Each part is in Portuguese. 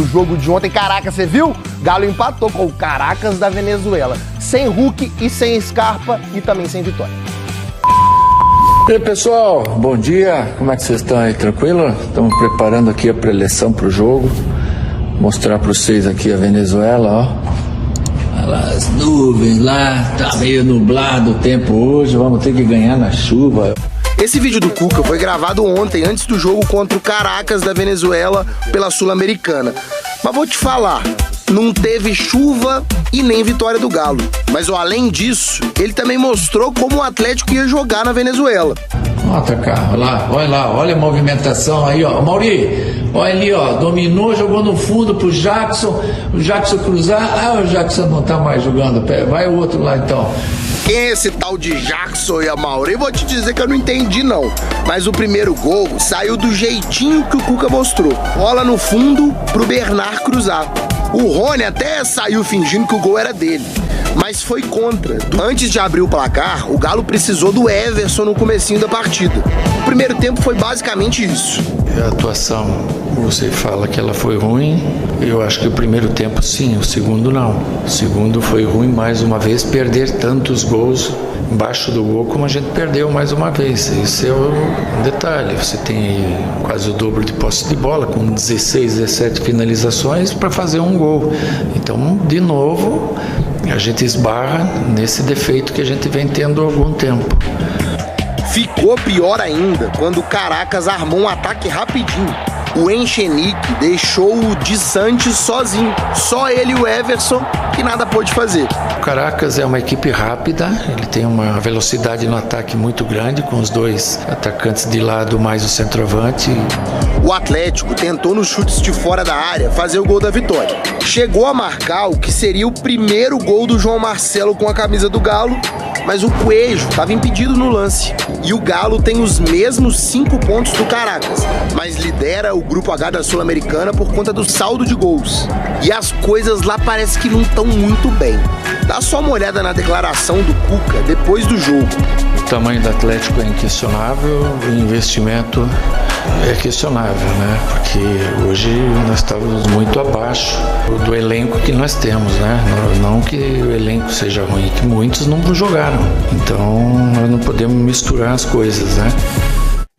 jogo de ontem. Caraca, você viu? Galo empatou com o Caracas da Venezuela. Sem Hulk e sem Scarpa e também sem vitória. E aí, pessoal, bom dia. Como é que vocês estão aí? Tranquilo? Estamos preparando aqui a preleção para o jogo. Mostrar para vocês aqui a Venezuela, ó. Olha lá as nuvens lá, tá meio nublado o tempo hoje, vamos ter que ganhar na chuva. Esse vídeo do Cuca foi gravado ontem, antes do jogo contra o Caracas da Venezuela pela Sul-Americana. Mas vou te falar, não teve chuva e nem vitória do Galo. Mas além disso, ele também mostrou como o Atlético ia jogar na Venezuela. Ó, Tacar, olha a movimentação aí, ó. Mauri, olha ali, ó, dominou, jogou no fundo pro Jackson, o Jackson cruzar, o Jackson não tá mais jogando, vai o outro lá então. Quem é esse tal de Jackson e a Mauri? Vou te dizer que eu não entendi não, mas o primeiro gol saiu do jeitinho que o Cuca mostrou. Bola no fundo pro Bernard cruzar. O Rony até saiu fingindo que o gol era dele, mas foi contra. Antes de abrir o placar, o Galo precisou do Everson no comecinho da partida. O primeiro tempo foi basicamente isso. A atuação, você fala que ela foi ruim, eu acho que o primeiro tempo sim, o segundo não. O segundo foi ruim mais uma vez, perder tantos gols embaixo do gol como a gente perdeu mais uma vez. Esse é o detalhe, você tem aí quase o dobro de posse de bola, com 16, 17 finalizações para fazer um gol. Então, de novo, a gente esbarra nesse defeito que a gente vem tendo há algum tempo. Ficou pior ainda quando o Caracas armou um ataque rapidinho. O Enchenique deixou o Di Santos sozinho. Só ele e o Everson que nada pôde fazer. O Caracas é uma equipe rápida, ele tem uma velocidade no ataque muito grande, com os dois atacantes de lado mais o centroavante. O Atlético tentou nos chutes de fora da área fazer o gol da vitória. Chegou a marcar o que seria o primeiro gol do João Marcelo com a camisa do Galo, mas o Coelho estava impedido no lance. E o Galo tem os mesmos 5 pontos do Caracas, mas lidera o Grupo H da Sul-Americana por conta do saldo de gols. E as coisas lá parece que não estão muito bem. Dá só uma olhada na declaração do Cuca depois do jogo. O tamanho do Atlético é inquestionável, o investimento é questionável, né? Porque hoje nós estávamos muito abaixo do elenco que nós temos, né? Não que o elenco seja ruim, que muitos não jogaram. Então nós não podemos misturar as coisas, né?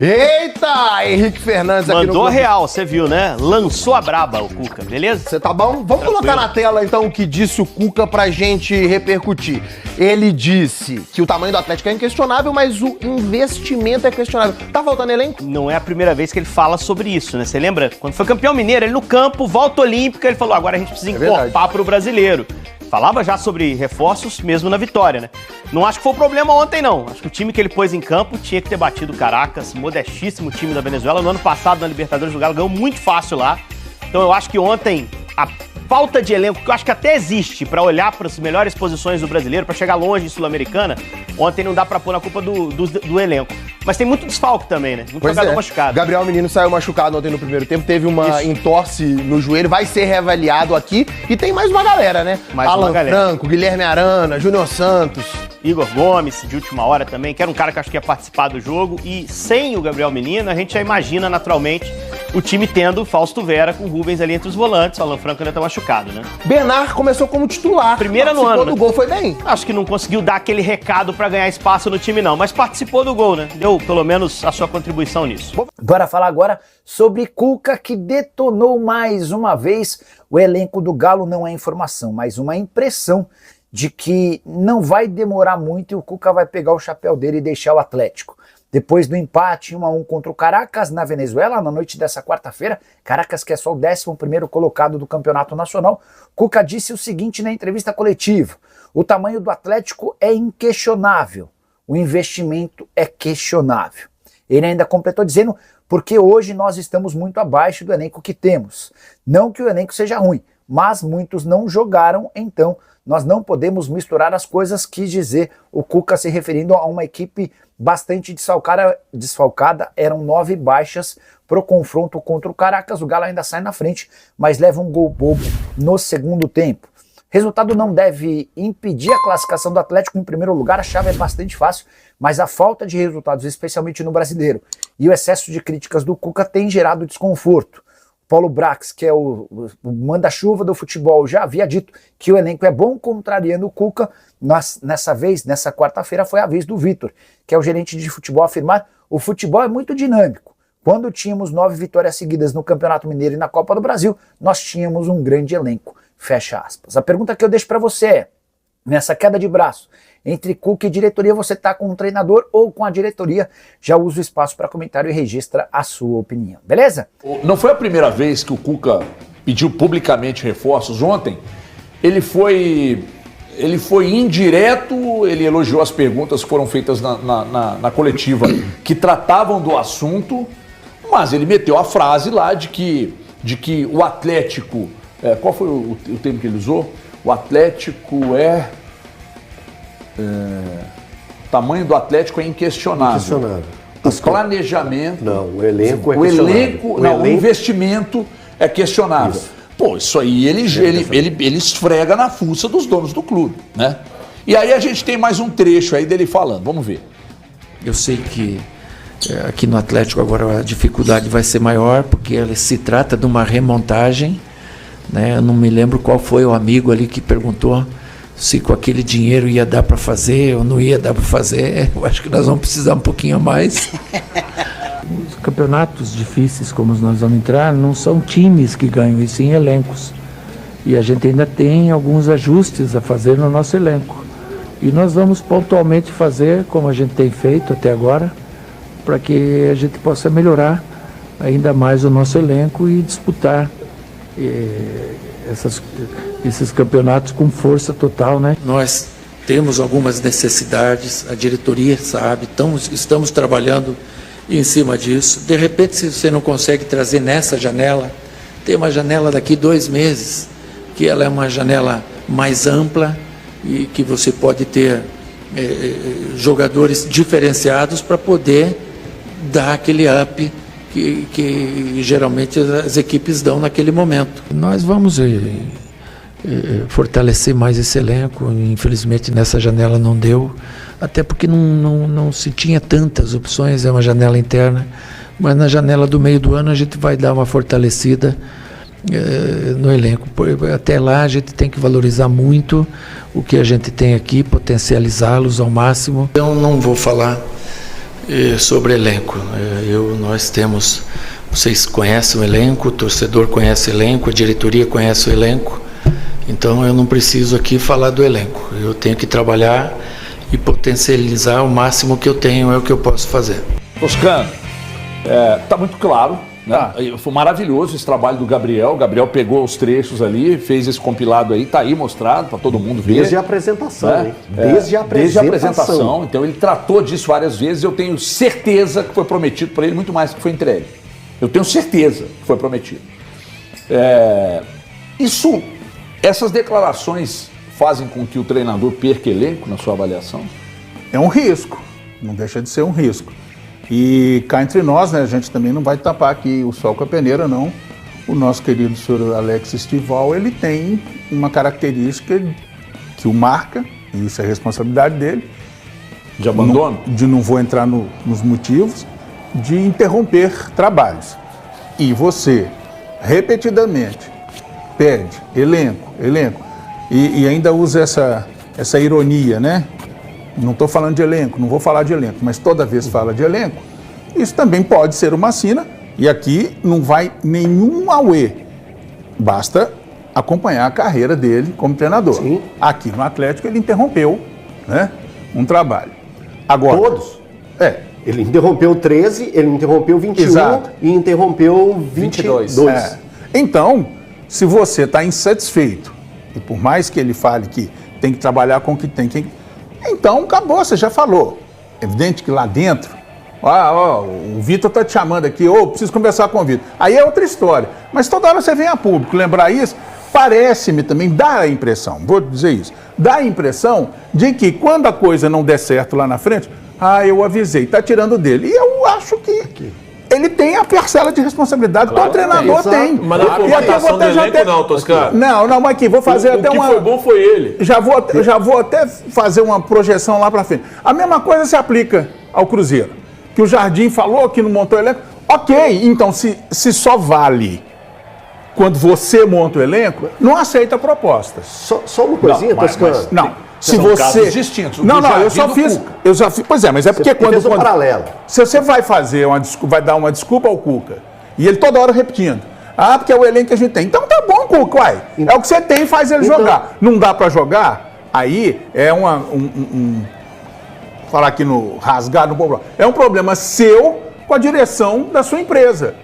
Eita! Henrique Fernandes aqui mandou real, você viu, né? Lançou a braba o Cuca, beleza? Você tá bom? Vamos colocar na tela então o que disse o Cuca pra gente repercutir. Ele disse que o tamanho do Atlético é inquestionável, mas o investimento é questionável. Tá faltando elenco? Não é a primeira vez que ele fala sobre isso, né? Você lembra? Quando foi campeão mineiro, ele no campo, volta olímpica, ele falou, agora a gente precisa encorpar pro brasileiro. Falava já sobre reforços mesmo na vitória, né? Não acho que foi o problema ontem, não. Acho que o time que ele pôs em campo tinha que ter batido o Caracas, modestíssimo time da Venezuela. No ano passado, na Libertadores, o Galo ganhou muito fácil lá. Então eu acho que ontem a falta de elenco, que eu acho que até existe para olhar para as melhores posições do brasileiro, para chegar longe em Sul-Americana, ontem não dá para pôr na culpa do elenco. Mas tem muito desfalque também, né? Muito jogador machucado. Gabriel Menino saiu machucado ontem no primeiro tempo, teve uma entorse no joelho, vai ser reavaliado aqui. E tem mais uma galera, né? Mais Alan uma galera. Franco, Guilherme Arana, Júnior Santos. Igor Gomes, de última hora também, que era um cara que acho que ia participar do jogo. E sem o Gabriel Menino, a gente já imagina naturalmente o time tendo Fausto Vera com o Rubens ali entre os volantes. O Alan Franco ainda tá machucado, né? Bernard começou como titular. Primeira no ano. Do gol foi bem. Acho que não conseguiu dar aquele recado pra ganhar espaço no time, não. Mas participou do gol, né? Deu pelo menos a sua contribuição nisso. Bora falar agora sobre Cuca, que detonou mais uma vez. O elenco do Galo não é informação, mas uma impressão de que não vai demorar muito e o Cuca vai pegar o chapéu dele e deixar o Atlético. Depois do empate 1-1 contra o Caracas na Venezuela, na noite dessa quarta-feira, Caracas que é só o 11º colocado do Campeonato Nacional, Cuca disse o seguinte na entrevista coletiva: o tamanho do Atlético é inquestionável, o investimento é questionável. Ele ainda completou dizendo, porque hoje nós estamos muito abaixo do elenco que temos. Não que o elenco seja ruim, mas muitos não jogaram, então nós não podemos misturar as coisas, quis dizer o Cuca se referindo a uma equipe bastante desfalcada, eram 9 baixas pro confronto contra o Caracas. O Galo ainda sai na frente, mas leva um gol bobo no segundo tempo. Resultado não deve impedir a classificação do Atlético em primeiro lugar, a chave é bastante fácil, mas a falta de resultados, especialmente no Brasileiro, e o excesso de críticas do Cuca tem gerado desconforto. O Paulo Brax, que é o manda-chuva do futebol, já havia dito que o elenco é bom, contrariando o Cuca. Nessa quarta-feira, foi a vez do Vitor, que é o gerente de futebol, afirmar: o futebol é muito dinâmico. Quando tínhamos 9 vitórias seguidas no Campeonato Mineiro e na Copa do Brasil, nós tínhamos um grande elenco. Fecha aspas. A pergunta que eu deixo para você é: nessa queda de braço entre Cuca e diretoria, você está com o treinador ou com a diretoria? Já usa o espaço para comentário e registra a sua opinião, beleza? Não foi a primeira vez que o Cuca pediu publicamente reforços. Ontem ele foi indireto, ele elogiou as perguntas que foram feitas na coletiva que tratavam do assunto, mas ele meteu a frase lá de que o Atlético... qual foi o termo que ele usou? O Atlético o tamanho do Atlético é inquestionável. O planejamento... Não, o elenco é questionável. O investimento é questionável. Isso. Pô, isso aí ele esfrega na fuça dos donos do clube, né? E aí a gente tem mais um trecho aí dele falando, vamos ver. Eu sei que aqui no Atlético agora a dificuldade vai ser maior, porque se trata de uma remontagem, né? Eu não me lembro qual foi o amigo ali que perguntou se com aquele dinheiro ia dar para fazer ou não ia dar para fazer. Eu acho que nós vamos precisar um pouquinho a mais. Os campeonatos difíceis como nós vamos entrar não são times que ganham, e sim elencos. E a gente ainda tem alguns ajustes a fazer no nosso elenco. E nós vamos pontualmente fazer, como a gente tem feito até agora, para que a gente possa melhorar ainda mais o nosso elenco e disputar esses campeonatos com força total, né? Nós temos algumas necessidades, a diretoria sabe, estamos trabalhando em cima disso. De repente, se você não consegue trazer nessa janela, tem uma janela daqui 2 meses, que ela é uma janela mais ampla e que você pode ter jogadores diferenciados para poder dar aquele up que geralmente as equipes dão naquele momento. Nós vamos fortalecer mais esse elenco. Infelizmente nessa janela não deu, até porque não se tinha tantas opções, é uma janela interna, mas na janela do meio do ano a gente vai dar uma fortalecida no elenco. Até lá a gente tem que valorizar muito o que a gente tem aqui, potencializá-los ao máximo. Então não vou falar sobre elenco. Nós temos, vocês conhecem o elenco, o torcedor conhece o elenco, a diretoria conhece o elenco, então eu não preciso aqui falar do elenco. Eu tenho que trabalhar e potencializar o máximo que eu tenho, é o que eu posso fazer. Toscano, tá muito claro, né? Foi maravilhoso esse trabalho do Gabriel. O Gabriel pegou os trechos ali, fez esse compilado aí, tá aí mostrado para todo mundo ver. Desde a apresentação, né? Hein? Desde a apresentação. Então ele tratou disso várias vezes. Eu tenho certeza que foi prometido para ele muito mais do que foi entregue. Eu tenho certeza que foi prometido. Essas declarações fazem com que o treinador perca elenco, na sua avaliação? É um risco, não deixa de ser um risco. E cá entre nós, né, a gente também não vai tapar aqui o sol com a peneira, não. O nosso querido senhor Alex Estival, ele tem uma característica que o marca, e isso é responsabilidade dele. De abandono? Não vou entrar nos motivos, de interromper trabalhos. E você, repetidamente, pede elenco, e ainda usa essa ironia, né? Não estou falando de elenco, não vou falar de elenco, mas toda vez fala de elenco, isso também pode ser uma sina, e aqui não vai nenhum auê. Basta acompanhar a carreira dele como treinador. Sim. Aqui no Atlético ele interrompeu, né, um trabalho. Agora, todos? Ele interrompeu 13, ele interrompeu 21. Exato. E interrompeu 22. Então, se você está insatisfeito, e por mais que ele fale que tem que trabalhar com o que tem, então acabou, você já falou. Evidente que lá dentro, o Vitor está te chamando aqui, preciso conversar com o Vitor. Aí é outra história. Mas toda hora você vem a público lembrar isso, parece-me também, dá a impressão, vou dizer isso, dá a impressão de que quando a coisa não der certo lá na frente, eu avisei, está tirando dele. E eu acho que ele tem a parcela de responsabilidade, todo treinador tem. Mas na formatação do elenco não, Toscano. Não, mas aqui, vou fazer até uma... O que foi bom foi ele. Já vou até fazer uma projeção lá pra frente. A mesma coisa se aplica ao Cruzeiro. Que o Jardim falou que não montou elenco. Ok, então se só vale quando você monta o elenco, não aceita proposta. Só uma coisinha, Toscano. Não. Se São você. casos distintos. Não, eu só fiz. Pois é, mas é porque Fez um paralelo. Se você vai fazer vai dar uma desculpa ao Cuca, e ele toda hora repetindo. Porque é o elenco que a gente tem. Então tá bom, Cuca, uai. É o que você tem, faz ele jogar. Não dá pra jogar? Aí é falar aqui no rasgado, é um problema seu com a direção da sua empresa.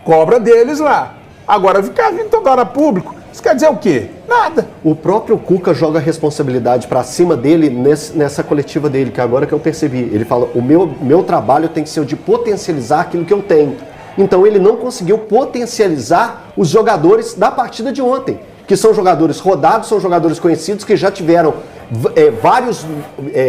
Cobra deles lá. Agora, ficar vindo toda hora público, isso quer dizer o quê? Nada. O próprio Cuca joga a responsabilidade pra cima dele nessa coletiva dele, que agora que eu percebi. Ele fala, o meu trabalho tem que ser o de potencializar aquilo que eu tenho. Então ele não conseguiu potencializar os jogadores da partida de ontem, que são jogadores rodados, são jogadores conhecidos, que já tiveram vários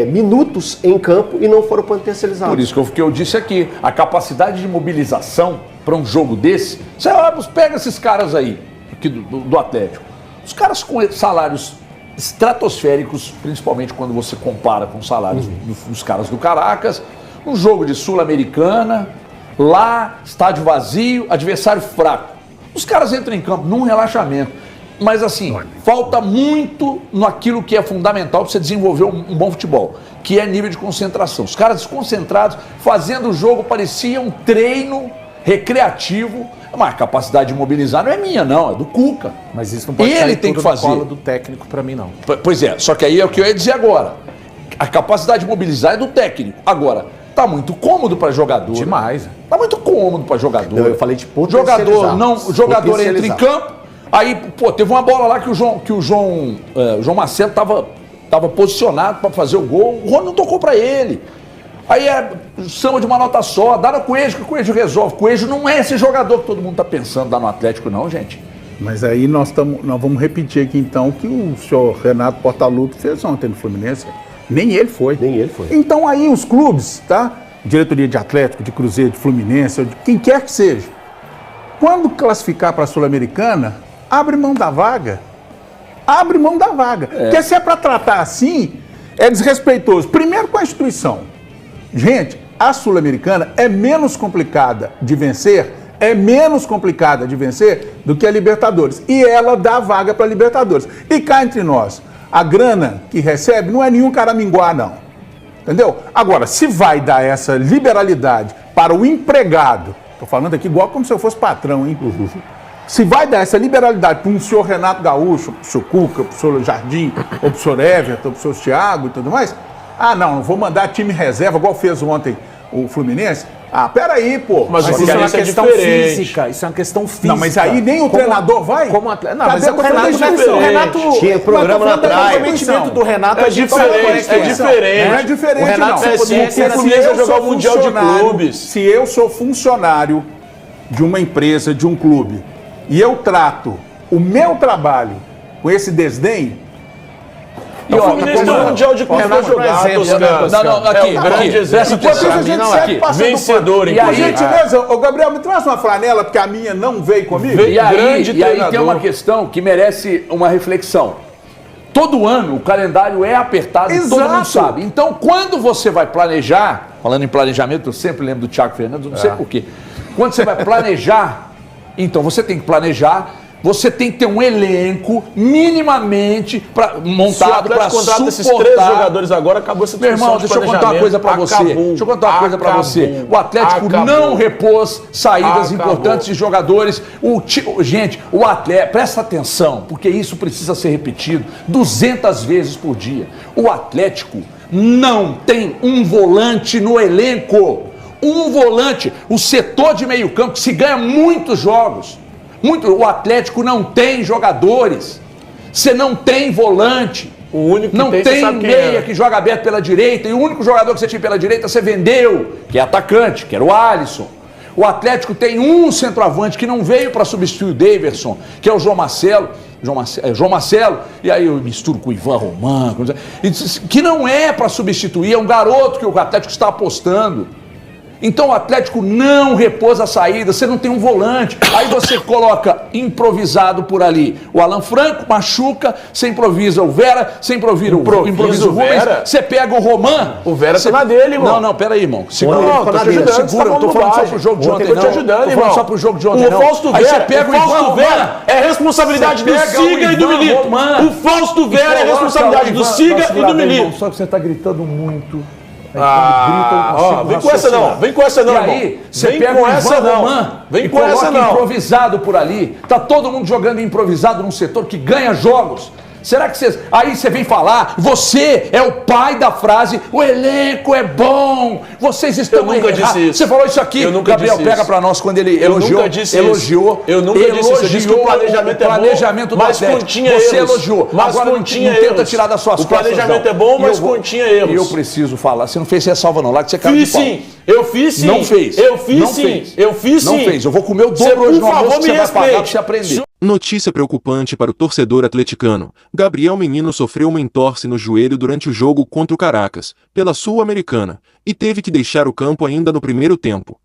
minutos em campo e não foram potencializados. Por isso que eu disse aqui, a capacidade de mobilização para um jogo desse, você pega esses caras aí, aqui do Atlético, os caras com salários estratosféricos, principalmente quando você compara com os salários dos caras do Caracas, um jogo de Sul-Americana, lá, estádio vazio, adversário fraco. Os caras entram em campo num relaxamento. Mas assim, falta muito naquilo que é fundamental para você desenvolver um bom futebol, que é nível de concentração. Os caras desconcentrados, fazendo o jogo, parecia um treino recreativo. Mas a capacidade de mobilizar não é minha, não, é do Cuca. Mas isso não pode Ele tem que fazer. No colo do técnico para mim, não. Pois é, só que aí é o que eu ia dizer agora. A capacidade de mobilizar é do técnico. Agora, tá muito cômodo para jogador. Demais. Tá muito cômodo para jogador. Não, eu falei de potencializar. Jogador entra em campo, aí, teve uma bola lá que o João Marcelo tava posicionado para fazer o gol, o Rony não tocou para ele. Aí samba de uma nota só, dá no Coelho que o Coelho resolve. O Coelho não é esse jogador que todo mundo tá pensando lá no Atlético, não, gente. Mas aí nós vamos repetir aqui então o que o senhor Renato Portaluppi fez ontem no Fluminense. Nem ele foi. Então aí os clubes, tá? Diretoria de Atlético, de Cruzeiro, de Fluminense, de quem quer que seja, quando classificar para a Sul-Americana, abre mão da vaga. Abre mão da vaga. Porque se é para tratar assim, é desrespeitoso. Primeiro com a instituição. Gente, a Sul-Americana é menos complicada de vencer, do que a Libertadores. E ela dá vaga para a Libertadores. E cá entre nós, a grana que recebe não é nenhum caraminguá, não. Entendeu? Agora, se vai dar essa liberalidade para o empregado, estou falando aqui igual como se eu fosse patrão, hein? Se vai dar essa liberalidade para o senhor Renato Gaúcho, para o senhor Cuca, para o senhor Jardim, ou para o senhor Everton, para o senhor Thiago e tudo mais, não vou mandar time reserva, igual fez ontem o Fluminense. Peraí, pô. Mas isso é uma questão física. Isso é uma questão física. Não, mas aí nem o treinador vai? Como atleta. Não, mas o Renato tinha programa na praia. O comprometimento do Renato é diferente. Não é diferente, o Renato não. Se o Fluminense jogar o Mundial de Clubes. Se eu sou funcionário de uma empresa, de um clube, e eu trato o meu trabalho com esse desdém, e o Fluminense no Mundial de Clubes vai jogar, vencedor, e por gentileza, ô Gabriel, me traz uma flanela, porque a minha não veio comigo. E aí tem uma questão que merece uma reflexão. Todo ano o calendário é apertado, todo mundo sabe. Então, quando você vai planejar, falando em planejamento, eu sempre lembro do Thiago Fernandes, não sei porquê. Quando você vai planejar, então você tem que planejar. Você tem que ter um elenco minimamente montado para suportar. Esses 3 jogadores agora, acabou essa discussão. Meu irmão, deixa eu contar uma coisa para você. Deixa eu contar uma coisa para você. O Atlético não repôs saídas importantes de jogadores. Gente, o Atlético, presta atenção, porque isso precisa ser repetido 200 vezes por dia. O Atlético não tem um volante no elenco. Um volante. O setor de meio campo que se ganha muitos jogos. O Atlético não tem jogadores. Você não tem volante. O único que não tem meia que joga aberto pela direita. E o único jogador que você tinha pela direita você vendeu, que é atacante, que era o Alisson. O Atlético tem um centroavante que não veio para substituir o Daverson, que é o João Marcelo. João Marcelo, e aí eu misturo com o Ivan Romano, que não é para substituir, é um garoto que o Atlético está apostando. Então o Atlético não repôs a saída, você não tem um volante. Aí você coloca improvisado por ali o Alan Franco, machuca, você improvisa o Vera, você improvisa o Rubens, você pega o Roman. O Vera você... tá na dele, irmão. Não, pera aí, irmão. Segura, não, tô te ajudando, segura, eu tô falando só pro jogo de ontem, não. Tô te ajudando, irmão. Só pro jogo de ontem, não. O Fausto Vera, aí você pega o Ivan Vera é responsabilidade do Siga e do Milito. O Fausto Vera é responsabilidade do Siga e do Milito. Só que você tá gritando muito. Vem com essa não, vem com essa não, irmão. Aí, você pega o Ivan Roman e coloca improvisado por ali. Tá todo mundo jogando improvisado num setor que ganha jogos. Será que você... Aí você vem falar, você é o pai da frase, o elenco é bom, vocês estão errados. Eu nunca disse isso. Você falou isso aqui, Gabriel, pega pra nós quando ele elogiou. Eu nunca disse isso. Eu nunca disse isso. Eu disse que o planejamento é bom, mas continha erros. Você elogiou. Mas agora não tenta tirar das suas costas. O planejamento é bom, mas continha erros. E eu preciso falar, você não fez ressalva não, lá que você caiu de pau. Fiz sim, eu fiz sim. Não fez. Eu fiz sim, eu fiz sim. Não fez, eu vou comer o dobro hoje no almoço que você vai pagar pra você aprender. Notícia preocupante para o torcedor atleticano. Gabriel Menino sofreu uma entorse no joelho durante o jogo contra o Caracas, pela Sul-Americana, e teve que deixar o campo ainda no primeiro tempo.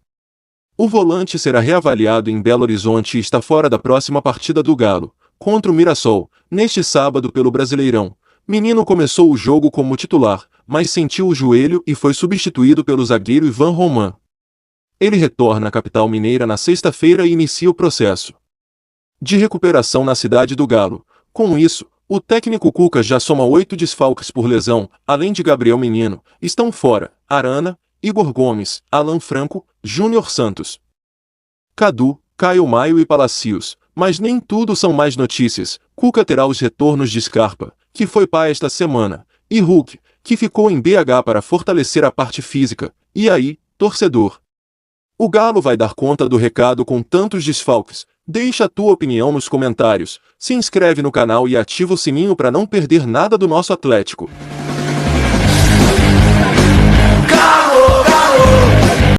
O volante será reavaliado em Belo Horizonte e está fora da próxima partida do Galo, contra o Mirassol, neste sábado pelo Brasileirão. Menino começou o jogo como titular, mas sentiu o joelho e foi substituído pelo zagueiro Ivan Roman. Ele retorna à capital mineira na sexta-feira e inicia o processo de recuperação na cidade do Galo. Com isso, o técnico Cuca já soma 8 desfalques por lesão, além de Gabriel Menino, estão fora Arana, Igor Gomes, Alan Franco, Júnior Santos, Cadu, Caio Maio e Palacios. Mas nem tudo são mais notícias. Cuca terá os retornos de Scarpa, que foi pai esta semana, e Hulk, que ficou em BH para fortalecer a parte física. E aí, torcedor? O Galo vai dar conta do recado com tantos desfalques? Deixa a tua opinião nos comentários, se inscreve no canal e ativa o sininho para não perder nada do nosso Atlético.